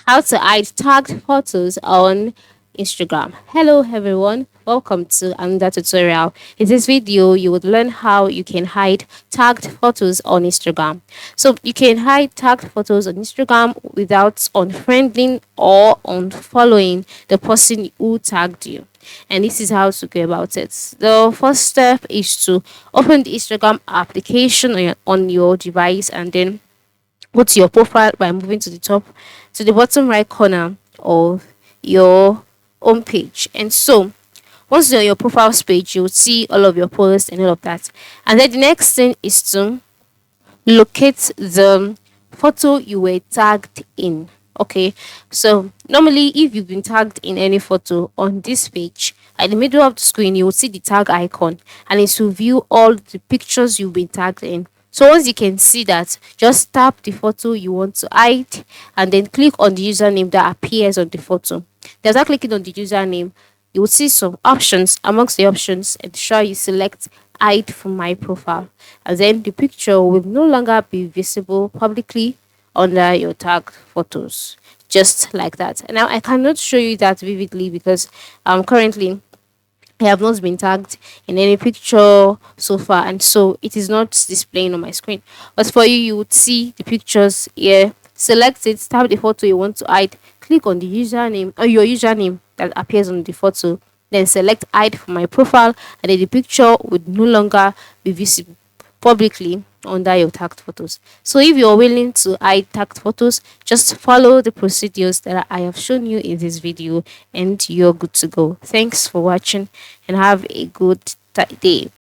How to hide tagged photos on Instagram. Hello everyone, welcome to another tutorial. In this video, you would learn how you can hide tagged photos on Instagram. So you can hide tagged photos on Instagram without unfriending or unfollowing the person who tagged you. And this is how to go about it. The first step is to open the Instagram application on your device, and then go to your profile by moving to the top to the bottom right corner of your home page. And so once you're on your profile page, you'll see all of your posts and all of that. And then the next thing is to locate the photo you were tagged in. Okay, so normally if you've been tagged in any photo on this page, at the middle of the screen you will see the tag icon, and it will view all the pictures you've been tagged in. So once you can see that, just tap the photo you want to hide and then click on the username that appears on the photo. After clicking on the username, you will see some options. Amongst the options, ensure you select hide from my profile, and then the picture will no longer be visible publicly under your tagged photos, just like that. Now I cannot show you that vividly because currently I have not been tagged in any picture so far, and so it is not displaying on my screen. But for you, you would see the pictures here. Select it, tap the photo you want to hide, click on the username or your username that appears on the photo, then select hide from my profile, and then the picture would no longer be visible publicly under your tagged photos. So if you're willing to hide tagged photos, just follow the procedures that I have shown you in this video and you're good to go. Thanks for watching and have a good day.